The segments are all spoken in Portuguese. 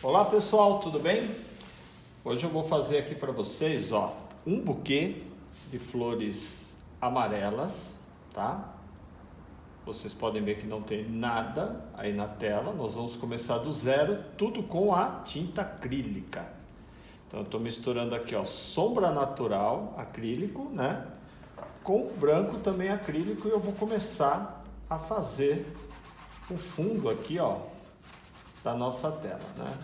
Olá pessoal, tudo bem? Hoje eu vou fazer aqui para vocês, ó, um buquê de flores amarelas, tá? Vocês podem ver que não tem nada aí na tela. Nós vamos começar do zero, tudo com a tinta acrílica. Então eu estou misturando aqui, ó, sombra natural acrílico, né? Com branco também acrílico, e eu vou começar a fazer o fundo aqui, ó, da nossa tela, né?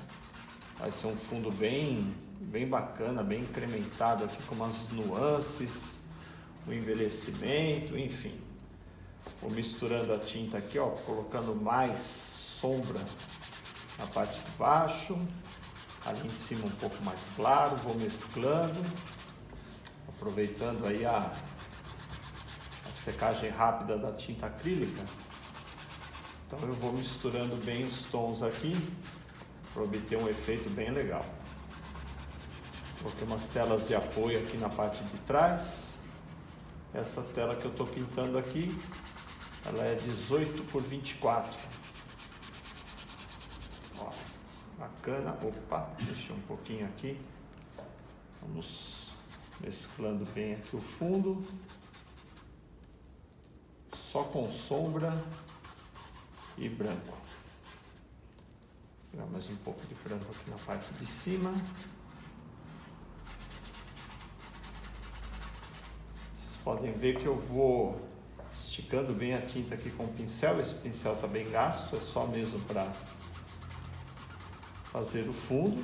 Vai ser um fundo bem bacana, bem incrementado aqui, com umas nuances, o envelhecimento, enfim. Vou misturando a tinta aqui, ó, colocando mais sombra na parte de baixo, ali em cima um pouco mais claro, vou mesclando, aproveitando aí a secagem rápida da tinta acrílica. Então eu vou misturando bem os tons aqui para obter um efeito bem legal. Coloquei umas telas de apoio aqui na parte de trás. Essa tela que eu estou pintando aqui, ela é 18 por 24. Ó, bacana. Opa, deixei um pouquinho aqui. Vamos mesclando bem aqui o fundo. Só com sombra e branco. Vou pegar mais um pouco de branco aqui na parte de cima. Vocês podem ver que eu vou esticando bem a tinta aqui com o pincel. Esse pincel está bem gasto, é só mesmo para fazer o fundo.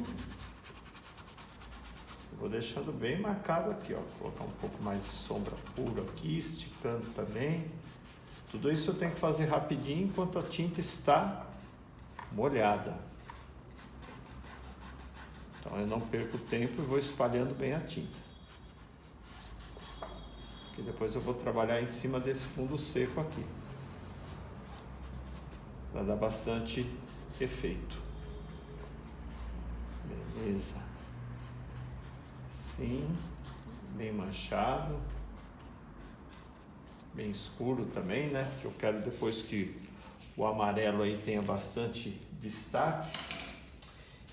Eu vou deixando bem marcado aqui, ó. Vou colocar um pouco mais de sombra pura aqui, esticando também. Tudo isso eu tenho que fazer rapidinho enquanto a tinta está molhada. Então eu não perco tempo e vou espalhando bem a tinta. Porque depois eu vou trabalhar em cima desse fundo seco aqui, para dar bastante efeito. Beleza. Sim, bem manchado. Bem escuro também, né? Que eu quero depois que o amarelo aí tenha bastante destaque.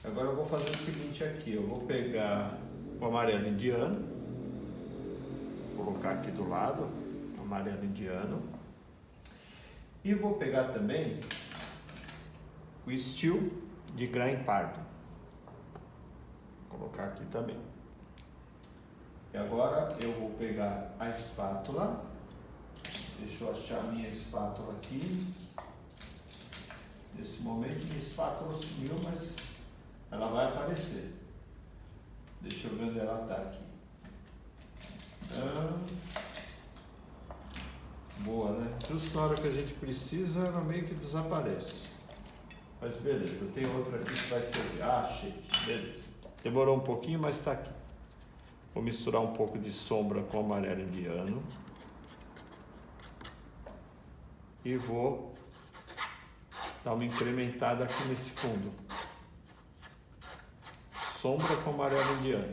Agora eu vou fazer o seguinte aqui, eu vou pegar o amarelo indiano, vou colocar aqui do lado, o amarelo indiano, e vou pegar também o Steel de Grain Pardo, vou colocar aqui também. E agora eu vou pegar a espátula. Deixa eu achar minha espátula aqui. Nesse momento minha espátula sumiu, mas ela vai aparecer. Deixa eu ver onde ela está aqui. Boa, né? Justo na hora que a gente precisa, ela meio que desaparece. Mas beleza, tem outra aqui que vai servir. Ah, achei. Beleza. Demorou um pouquinho, mas está aqui. Vou misturar um pouco de sombra com amarelo indiano. E vou dar uma incrementada aqui nesse fundo. Sombra com amarelo indiano.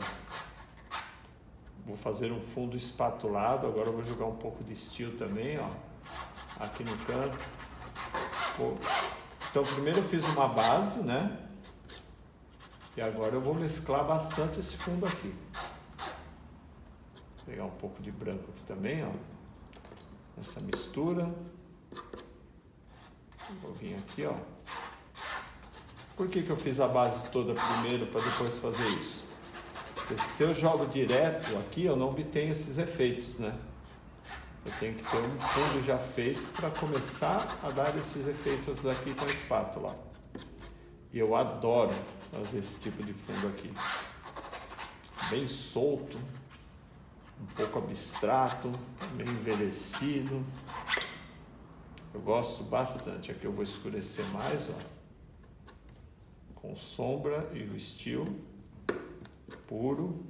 Vou fazer um fundo espatulado. Agora eu vou jogar um pouco de Steel também, ó, aqui no canto. Então primeiro eu fiz uma base, né? E agora eu vou mesclar bastante esse fundo aqui. Vou pegar um pouco de branco aqui também, ó. Essa mistura. Vou vir aqui, ó. Por que eu fiz a base toda primeiro para depois fazer isso? Porque se eu jogo direto aqui, eu não obtenho esses efeitos, né? Eu tenho que ter um fundo já feito para começar a dar esses efeitos aqui com a espátula. E eu adoro fazer esse tipo de fundo aqui. Bem solto, um pouco abstrato, bem envelhecido. Eu gosto bastante. Aqui eu vou escurecer mais, ó, com sombra e o Steel puro.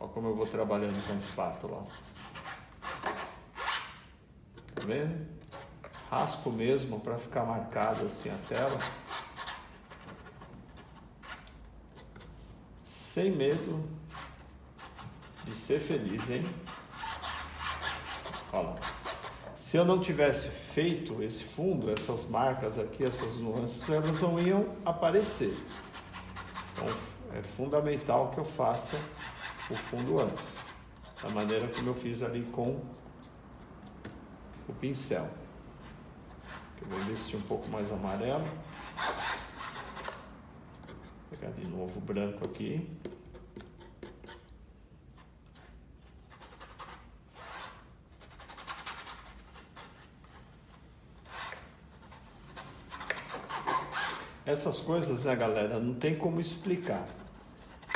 Olha como eu vou trabalhando com a espátula. Tá vendo? Raspo mesmo para ficar marcado assim a tela. Sem medo de ser feliz, hein? Olha lá. Se eu não tivesse feito esse fundo, essas marcas aqui, essas nuances, elas não iam aparecer. Então, é fundamental que eu faça o fundo antes, da maneira como eu fiz ali com o pincel. Eu vou investir um pouco mais amarelo. Vou pegar de novo o branco aqui. Essas coisas, né, galera, não tem como explicar.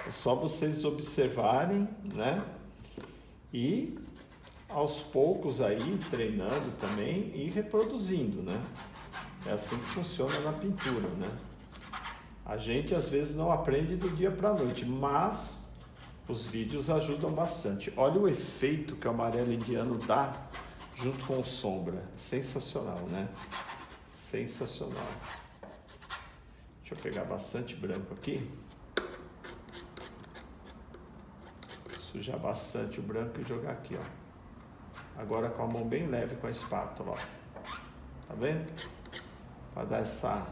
É só vocês observarem, né? E aos poucos aí, treinando também e reproduzindo, né? É assim que funciona na pintura, né? A gente às vezes não aprende do dia para a noite, mas os vídeos ajudam bastante. Olha o efeito que o amarelo indiano dá junto com o sombra. Sensacional, né? Sensacional. Deixa eu pegar bastante branco aqui. Sujar bastante o branco e jogar aqui, ó. Agora com a mão bem leve com a espátula, ó. Tá vendo? Para dar essa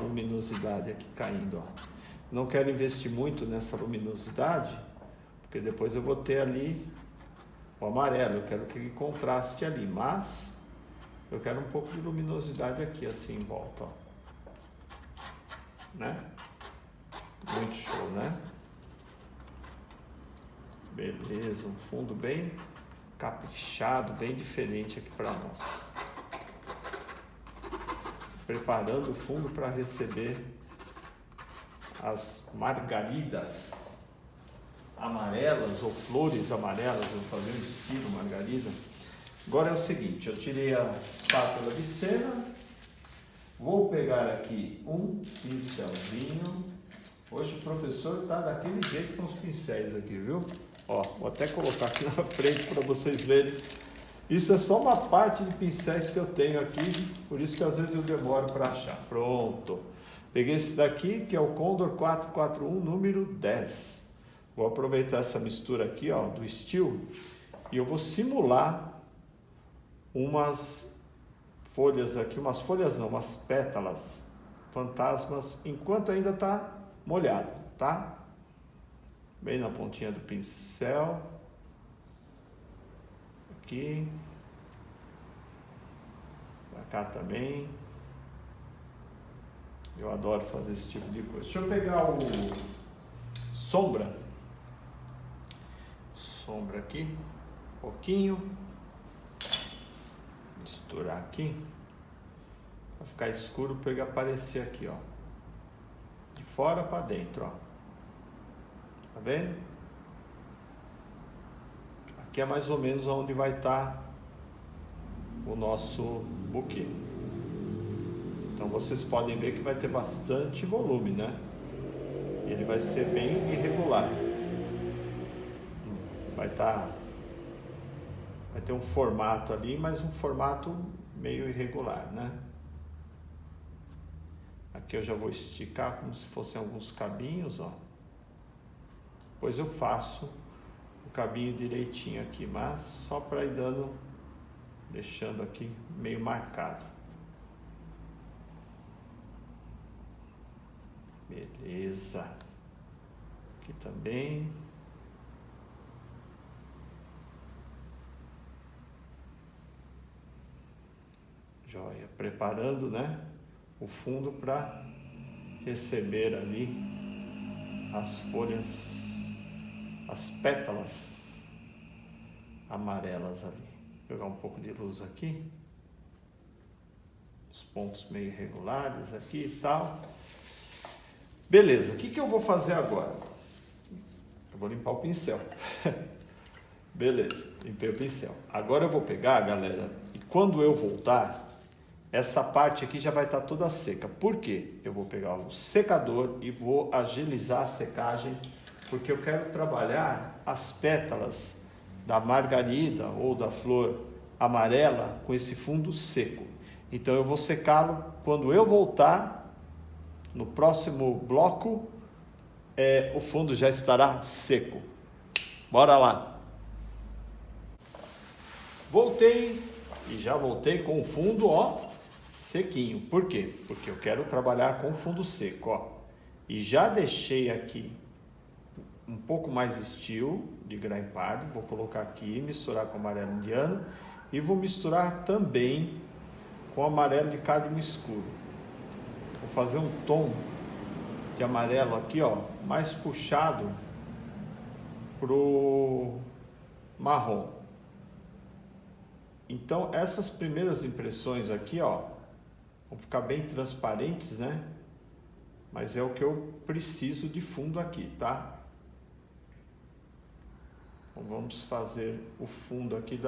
luminosidade aqui caindo, ó. Não quero investir muito nessa luminosidade, porque depois eu vou ter ali o amarelo. Eu quero que ele contraste ali, mas eu quero um pouco de luminosidade aqui, assim, em volta, ó. Né? Muito show, né? Beleza, um fundo bem caprichado, bem diferente aqui para nós. Preparando o fundo para receber as margaridas amarelas ou flores amarelas. Vou fazer um estilo margarida. Agora é o seguinte, eu tirei a espátula de cera. Vou pegar aqui um pincelzinho. Hoje o professor tá daquele jeito com os pincéis aqui, viu? Ó, vou até colocar aqui na frente para vocês verem. Isso é só uma parte de pincéis que eu tenho aqui, por isso que às vezes eu demoro para achar. Pronto. Peguei esse daqui, que é o Condor 441, número 10. Vou aproveitar essa mistura aqui, ó, do Steel, e eu vou simular umas folhas aqui, umas pétalas fantasmas, enquanto ainda tá molhado, tá? Bem na pontinha do pincel. Aqui. Pra cá também. Eu adoro fazer esse tipo de coisa. Deixa eu pegar o sombra. Sombra aqui. Um pouquinho. Misturar aqui. Vai ficar escuro para ele aparecer aqui, ó. De fora para dentro, ó. Tá vendo? Aqui é mais ou menos onde vai estar o nosso buquê. Então vocês podem ver que vai ter bastante volume, né? Ele vai ser bem irregular. Vai ter um formato ali, mas um formato meio irregular, né? Aqui eu já vou esticar como se fossem alguns cabinhos, ó. Depois eu faço o cabinho direitinho aqui, mas só para ir dando, deixando aqui meio marcado. Beleza. Aqui também. Joia. Preparando, né, o fundo para receber ali as folhas, as pétalas amarelas ali. Vou pegar um pouco de luz aqui. Os pontos meio irregulares aqui e tal. Beleza, o que eu vou fazer agora? Eu vou limpar o pincel. Beleza, limpei o pincel. Agora eu vou pegar, galera, e quando eu voltar, essa parte aqui já vai estar toda seca. Por quê? Eu vou pegar o secador e vou agilizar a secagem, porque eu quero trabalhar as pétalas da margarida ou da flor amarela com esse fundo seco. Então eu vou secá-lo. Quando eu voltar, no próximo bloco, o fundo já estará seco. Bora lá! Voltei E já voltei com o fundo, ó, sequinho. Por quê? Porque eu quero trabalhar com fundo seco, ó. E já deixei aqui um pouco mais estilo de Grime Pardo. Vou colocar aqui, misturar com amarelo indiano. E vou misturar também com amarelo de cádmio escuro. Vou fazer um tom de amarelo aqui, ó, mais puxado pro marrom. Então, essas primeiras impressões aqui, ó, vão ficar bem transparentes, né? Mas é o que eu preciso de fundo aqui, tá? Então, vamos fazer o fundo aqui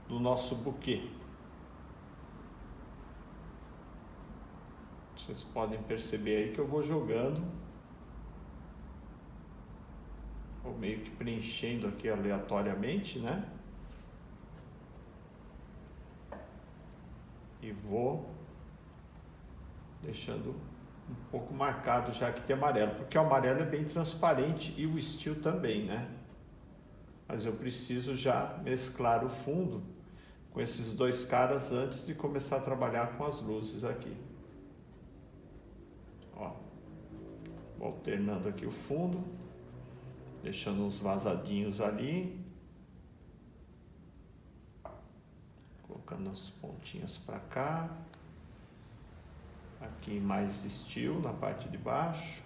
do nosso buquê. Vocês podem perceber aí que eu vou jogando, vou meio que preenchendo aqui aleatoriamente, né? E vou deixando um pouco marcado já aqui de amarelo, porque o amarelo é bem transparente e o steel também, né? Mas eu preciso já mesclar o fundo com esses dois caras antes de começar a trabalhar com as luzes aqui. Ó, vou alternando aqui o fundo, deixando uns vazadinhos ali, colocando as pontinhas para cá, aqui mais steel na parte de baixo,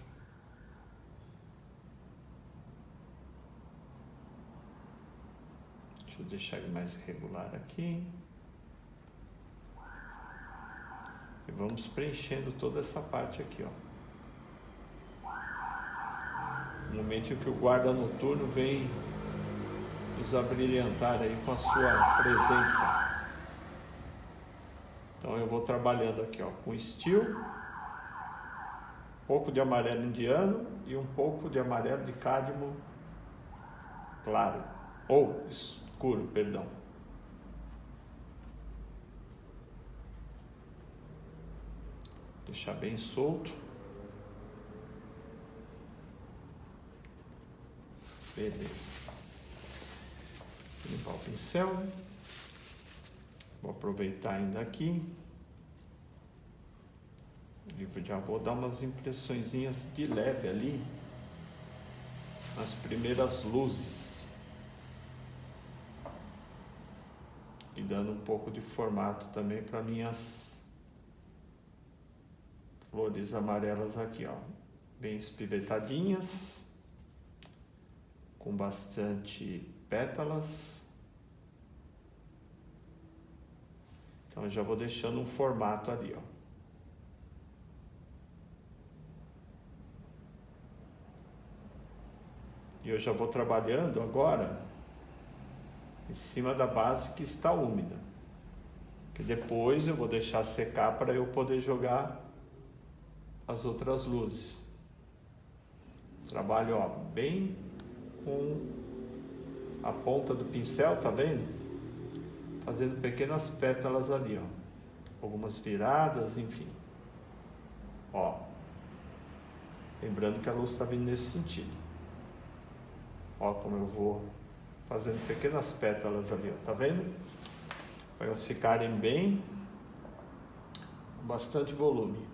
deixa eu deixar ele mais irregular aqui, e vamos preenchendo toda essa parte aqui, ó. No momento em que o guarda noturno vem nos abrilhantar aí com a sua presença. Então eu vou trabalhando aqui, ó, com steel, um pouco de amarelo indiano e um pouco de amarelo de cádmio claro, ou escuro, perdão. Deixar bem solto. Beleza. Vou limpar o pincel. Vou aproveitar ainda aqui. E já vou dar umas impressõezinhas de leve ali nas primeiras luzes. E dando um pouco de formato também para minhas flores amarelas aqui, ó. Bem espivetadinhas, com bastante pétalas. Então eu já vou deixando um formato ali, ó. E eu já vou trabalhando agora em cima da base que está úmida. Que depois eu vou deixar secar para eu poder jogar as outras luzes. Trabalho, ó, bem com a ponta do pincel, tá vendo? Fazendo pequenas pétalas ali, ó. Algumas viradas, enfim. Ó. Lembrando que a luz está vindo nesse sentido. Ó como eu vou fazendo pequenas pétalas ali, ó. Tá vendo? Para elas ficarem bem, com bastante volume.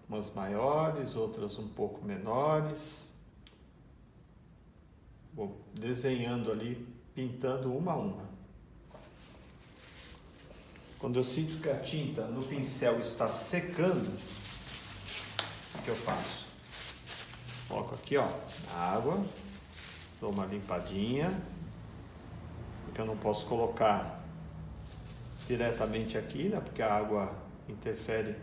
Umas maiores, outras um pouco menores. Vou desenhando ali, pintando uma a uma. Quando eu sinto que a tinta no pincel está secando, o que eu faço? Coloco aqui, ó, a água, dou uma limpadinha, porque eu não posso colocar diretamente aqui, né? Porque a água interfere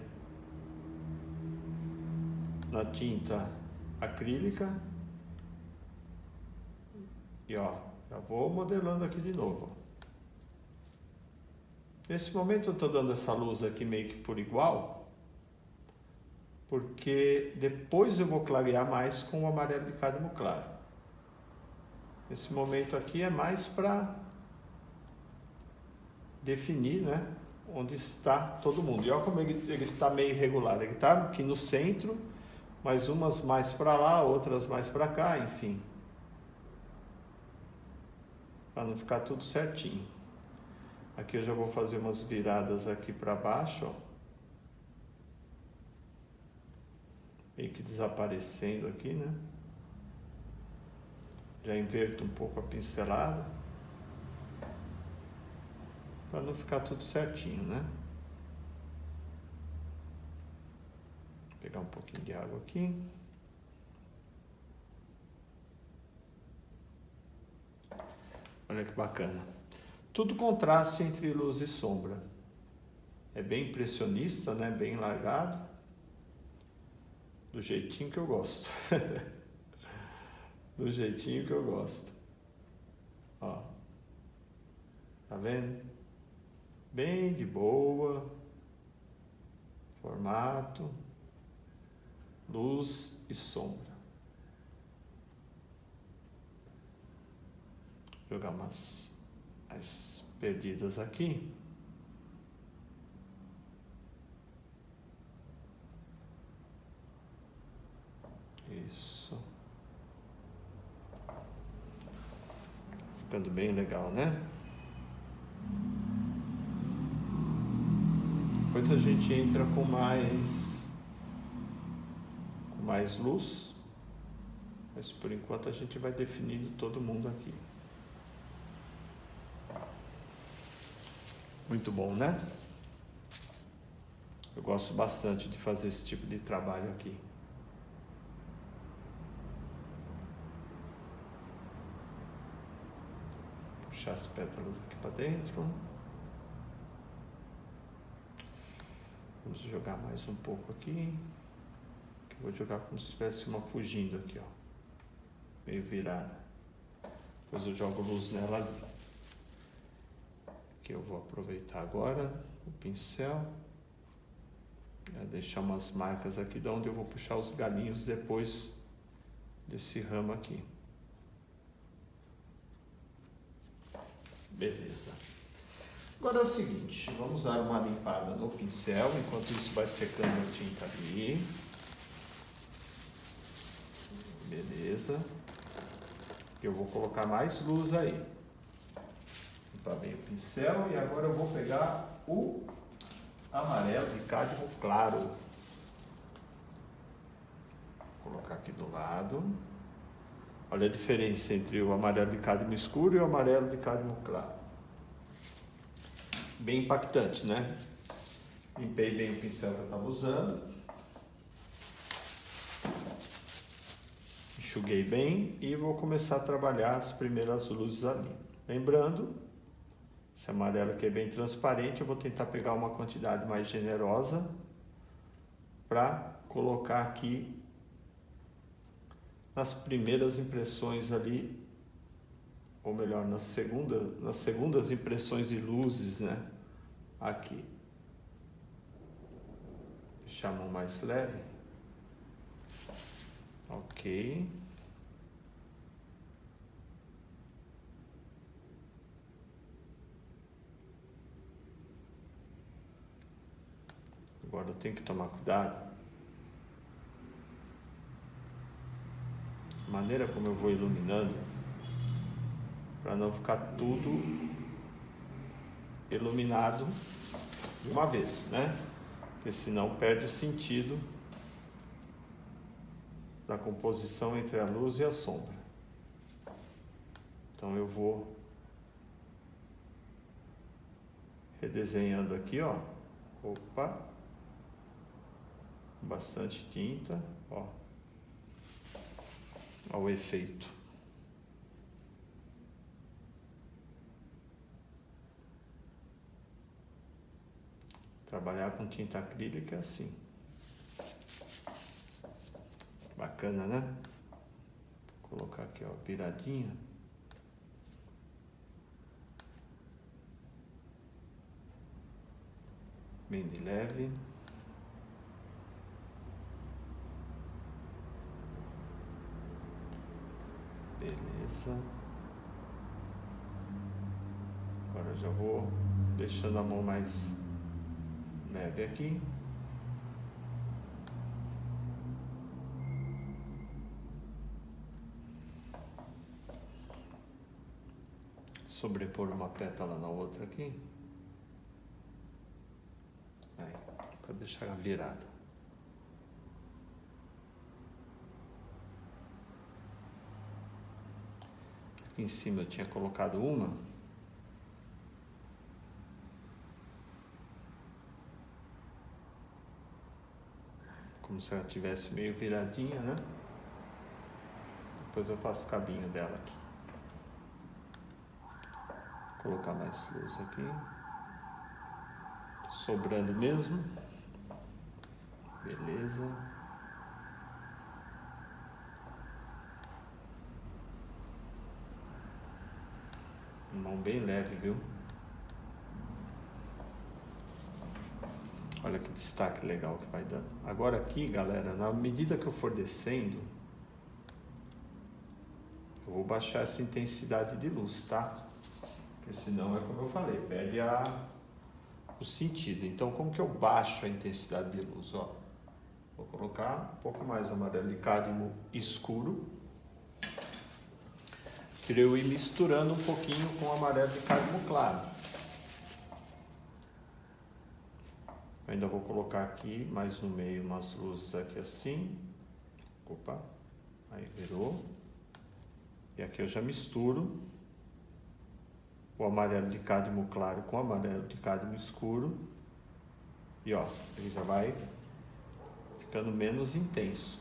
na tinta acrílica. E ó, já vou modelando aqui de novo. Nesse momento eu estou dando essa luz aqui meio que por igual, porque depois eu vou clarear mais com o amarelo de cádmio claro. Esse momento aqui é mais para definir, né, onde está todo mundo. E olha como ele está meio irregular. Ele está aqui no centro, mas umas mais para lá, outras mais para cá, enfim. para não ficar tudo certinho. Aqui eu já vou fazer umas viradas aqui para baixo, ó. Meio que desaparecendo aqui, né? Já inverto um pouco a pincelada, para não ficar tudo certinho, né? Vou pegar um pouquinho de água aqui. Olha que bacana. Tudo contraste entre luz e sombra. É bem impressionista, né? Bem largado. Do jeitinho que eu gosto. Do jeitinho que eu gosto. Ó. Tá vendo? Bem de boa. Formato. Luz e sombra. Vou jogar umas as perdidas aqui. Isso. Ficando bem legal, né? Depois a gente entra com mais luz. Mas por enquanto a gente vai definindo todo mundo aqui. Muito bom, né? Eu gosto bastante de fazer esse tipo de trabalho aqui. Puxar as pétalas aqui para dentro. Vamos jogar mais um pouco aqui. Vou jogar como se tivesse uma fugindo aqui, ó. Meio virada. Depois eu jogo luz nela ali. Aqui eu vou aproveitar agora o pincel. Deixar umas marcas aqui de onde eu vou puxar os galinhos depois desse ramo aqui. Beleza. Agora é o seguinte, vamos dar uma limpada no pincel, enquanto isso vai secando a tinta ali. Beleza. Eu vou colocar mais luz aí. Limpar bem o pincel e agora eu vou pegar o amarelo de cádmio claro. Vou colocar aqui do lado. Olha a diferença entre o amarelo de cádmio escuro e o amarelo de cádmio claro. Bem impactante, né? Limpei bem o pincel que eu estava usando. Enxuguei bem e vou começar a trabalhar as primeiras luzes ali. Lembrando, esse amarelo aqui é bem transparente, eu vou tentar pegar uma quantidade mais generosa para colocar aqui nas primeiras impressões ali, ou melhor, nas segundas impressões de luzes, né? Aqui. Deixar a mão mais leve. Ok. Agora eu tenho que tomar cuidado. A maneira como eu vou iluminando, para não ficar tudo iluminado de uma vez, né? Porque senão perde o sentido da composição entre a luz e a sombra. Então eu vou redesenhando aqui, ó. Opa! Bastante tinta, ó. Olha o efeito. Trabalhar com tinta acrílica é assim. Bacana, né? Vou colocar aqui, ó, viradinha. Bem de leve. Beleza. Agora eu já vou deixando a mão mais leve aqui. sobrepor uma pétala na outra aqui. Aí, para deixar ela virada. Aqui em cima eu tinha colocado uma. Como se ela tivesse meio viradinha, né? Depois eu faço o cabinho dela aqui. Vou colocar mais luz aqui. Sobrando mesmo. Beleza. Mão bem leve, viu? Olha que destaque legal que vai dando. Agora aqui, galera, na medida que eu for descendo, eu vou baixar essa intensidade de luz, tá? Porque senão é como eu falei, perde o sentido. Então, como que eu baixo a intensidade de luz? Ó, vou colocar um pouco mais amarelo de cádmio escuro. Para eu ir misturando um pouquinho com amarelo de cádmio claro. Ainda vou colocar aqui, mais no meio, umas luzes aqui assim. Opa, aí virou. E aqui eu já misturo o amarelo de cádmio claro com o amarelo de cádmio escuro. E ó, ele já vai ficando menos intenso.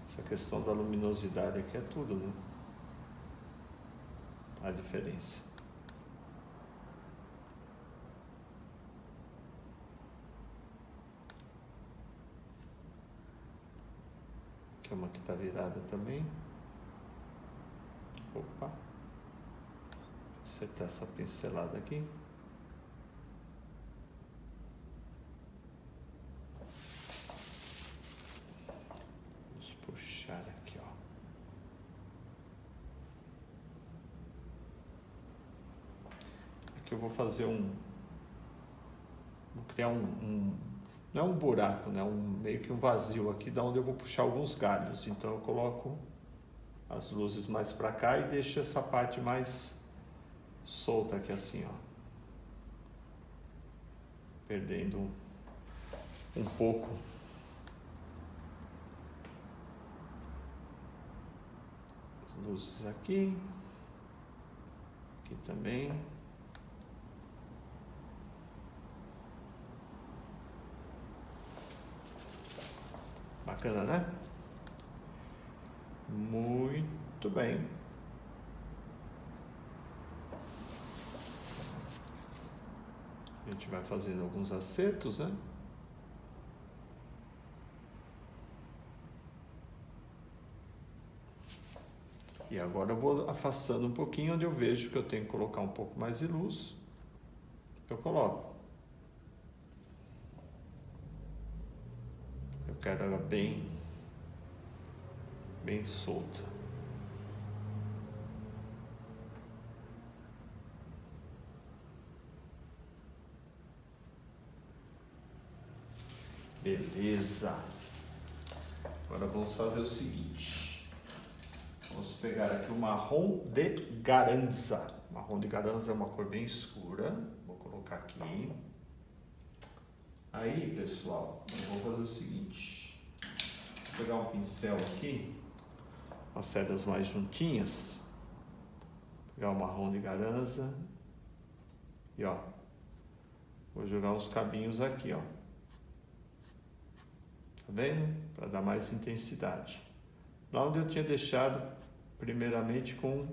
Essa questão da luminosidade aqui é tudo, né? A diferença. Aqui uma que está virada também. Opa. Deixa eu acertar essa pincelada aqui. Vamos puxar aqui, ó. Aqui eu vou fazer vou criar não é um buraco, né? Meio que um vazio aqui, da onde eu vou puxar alguns galhos. Então eu coloco as luzes mais para cá e deixo essa parte mais solta aqui assim, ó. Perdendo um pouco as luzes aqui também. Bacana, né? Muito bem. A gente vai fazendo alguns acertos, né? E agora eu vou afastando um pouquinho, onde eu vejo que eu tenho que colocar um pouco mais de luz. Eu coloco. Eu quero ela bem solta. Beleza. Agora vamos fazer o seguinte. Vamos pegar aqui o marrom de garanza. Marrom de garanza é uma cor bem escura. Vou colocar aqui. Aí, pessoal, eu vou fazer o seguinte. Vou pegar um pincel aqui, as cerdas mais juntinhas. Pegar o marrom de garanza. E ó, vou jogar uns cabinhos aqui, ó. Tá vendo? Para dar mais intensidade. Lá onde eu tinha deixado, primeiramente com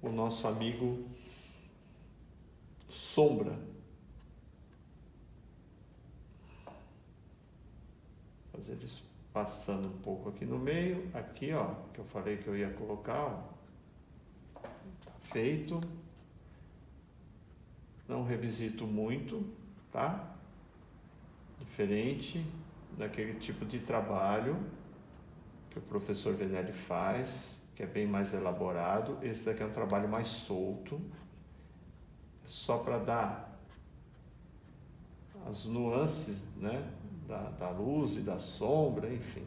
o nosso amigo sombra. Fazer eles passando um pouco aqui no meio. Aqui, ó, que eu falei que eu ia colocar, ó. Tá feito. Não revisito muito, tá? Diferente daquele tipo de trabalho que o professor Venelli faz, que é bem mais elaborado. Esse daqui é um trabalho mais solto, só para dar as nuances, né, da luz e da sombra, enfim.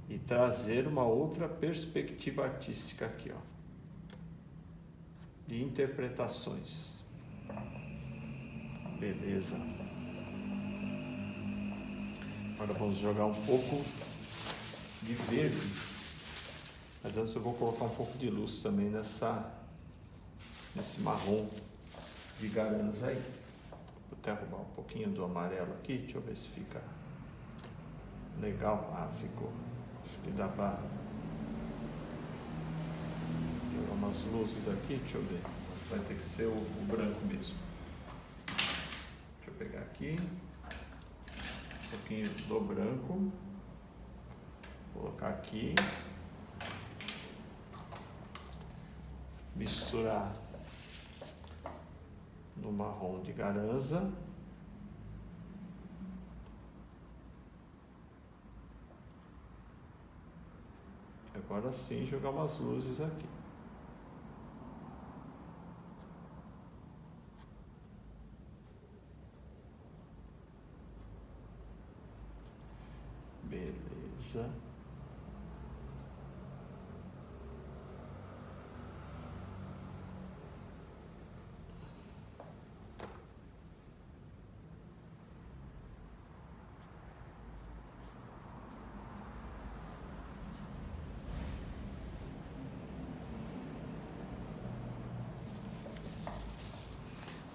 e trazer uma outra perspectiva artística aqui, ó, de interpretações. Beleza. Agora vamos jogar um pouco de verde, mas antes eu vou colocar um pouco de luz também nesse marrom de Garanza aí. Vou até arrumar um pouquinho do amarelo aqui, deixa eu ver se fica legal. Ah, ficou. Acho que dá para jogar umas luzes aqui, deixa eu ver. Vai ter que ser o branco mesmo. Deixa eu pegar aqui um pouquinho do branco, colocar aqui, misturar no marrom de Garanza. Agora sim jogar umas luzes aqui. Beleza.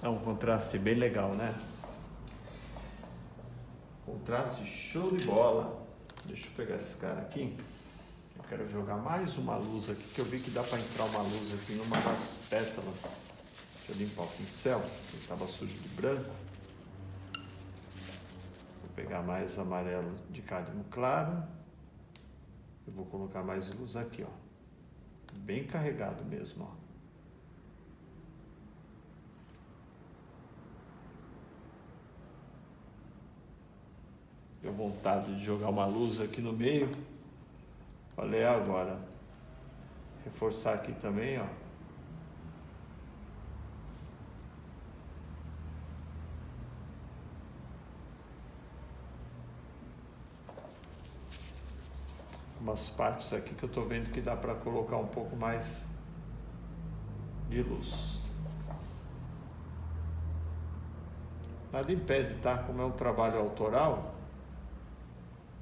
É um contraste bem legal, né? Contraste show de bola. Deixa eu pegar esse cara aqui. Eu quero jogar mais uma luz aqui, que eu vi que dá para entrar uma luz aqui numa das pétalas. Deixa eu limpar o pincel, que estava sujo de branco. Vou pegar mais amarelo de cádmio claro. Eu vou colocar mais luz aqui, ó. Bem carregado mesmo, ó. Deu vontade de jogar uma luz aqui no meio. Falei agora. Reforçar aqui também, ó. Umas partes aqui que eu tô vendo que dá para colocar um pouco mais de luz. Nada impede, tá? Como é um trabalho autoral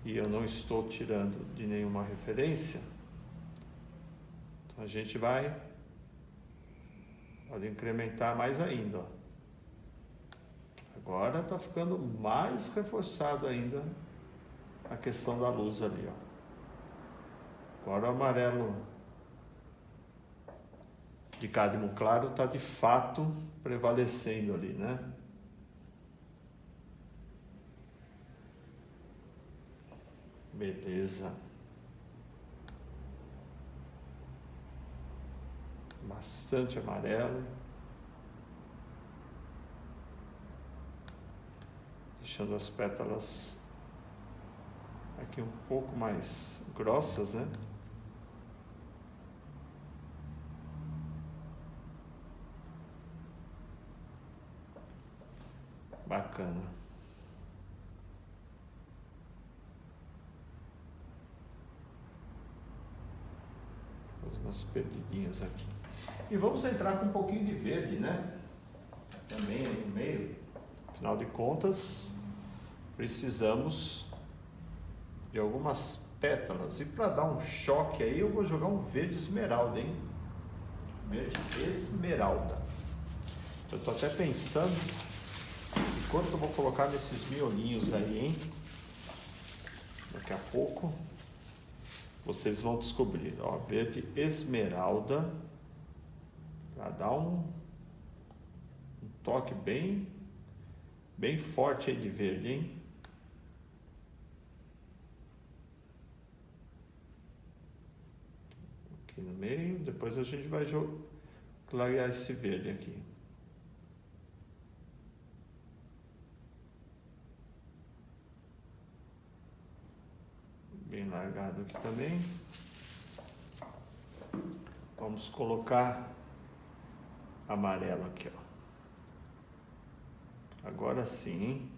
e eu não estou tirando de nenhuma referência, então a gente pode incrementar mais ainda, ó. Agora tá ficando mais reforçado ainda a questão da luz ali, ó. Agora o amarelo de cádmio claro está de fato prevalecendo ali, né? Beleza. Bastante amarelo. Deixando as pétalas aqui um pouco mais grossas, né? Bacana. Faz umas perdidinhas aqui. E vamos entrar com um pouquinho de verde, né? Também aí no meio. Afinal de contas, precisamos de algumas pétalas. E para dar um choque aí, eu vou jogar um verde esmeralda, hein? Verde esmeralda. Eu tô até pensando quanto eu vou colocar nesses miolinhos aí, hein? Daqui a pouco vocês vão descobrir. Ó, verde esmeralda. Para dar um toque bem forte aí de verde, hein? Aqui no meio, depois a gente vai clarear esse verde aqui. Bem largado aqui também. Vamos colocar amarelo aqui, ó. Agora sim, hein?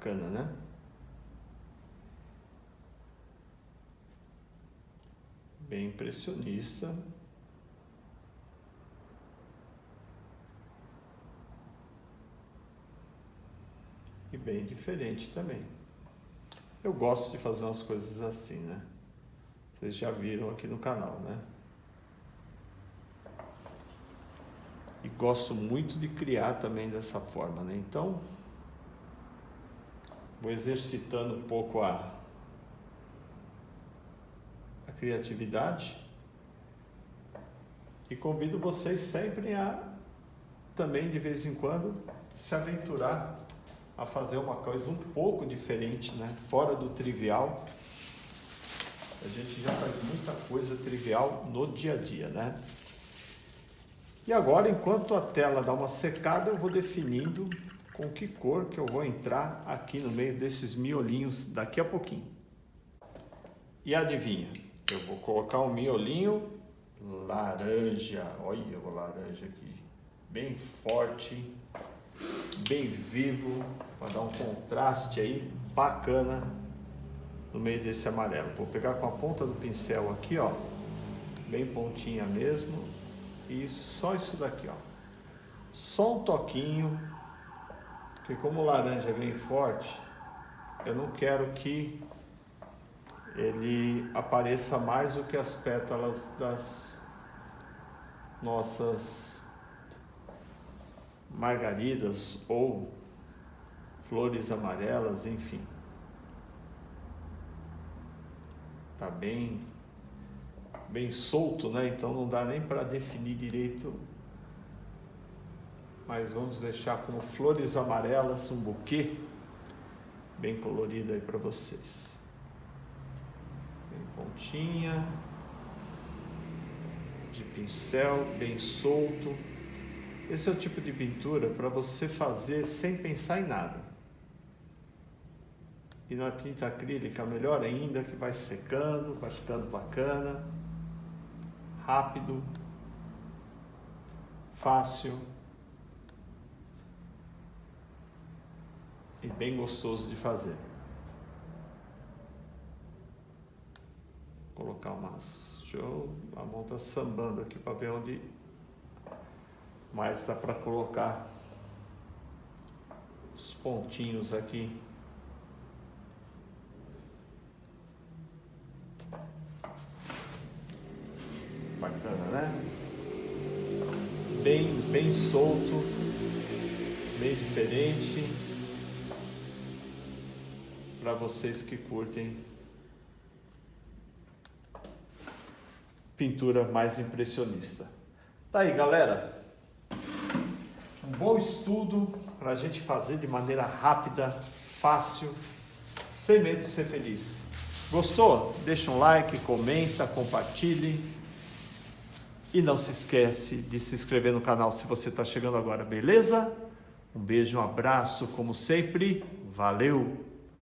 Bacana, né? Bem impressionista. E bem diferente também. Eu gosto de fazer umas coisas assim, né? Vocês já viram aqui no canal, né? E gosto muito de criar também dessa forma, né? Então, vou exercitando um pouco a criatividade e convido vocês sempre a também, de vez em quando, se aventurar a fazer uma coisa um pouco diferente, né? Fora do trivial. A gente já faz muita coisa trivial no dia a dia, né? E agora, enquanto a tela dá uma secada, eu vou definindo com que cor que eu vou entrar aqui no meio desses miolinhos daqui a pouquinho. E adivinha? Eu vou colocar um miolinho laranja. Olha o laranja aqui. Bem forte, bem vivo, para dar um contraste aí bacana no meio desse amarelo. Vou pegar com a ponta do pincel aqui, ó, bem pontinha mesmo. E só isso daqui, ó. Só um toquinho, porque como o laranja é bem forte, eu não quero que ele apareça mais do que as pétalas das nossas margaridas ou flores amarelas, enfim. Tá bem solto, né? Então não dá nem para definir direito, mas vamos deixar como flores amarelas, um buquê bem colorido aí para vocês. Bem pontinha de pincel, bem solto. Esse é o tipo de pintura para você fazer sem pensar em nada. E na tinta acrílica, melhor ainda, que vai secando, vai ficando bacana, rápido, fácil e bem gostoso de fazer. Vou colocar a mão tá sambando aqui para ver onde mais dá para colocar os pontinhos aqui. Bacana, né? Bem solto, bem diferente, para vocês que curtem pintura mais impressionista. Tá aí, galera, um bom estudo para a gente fazer de maneira rápida, fácil, sem medo de ser feliz. Gostou? Deixa um like, comenta, compartilhe. E não se esquece de se inscrever no canal se você está chegando agora, beleza? Um beijo, um abraço, como sempre. Valeu!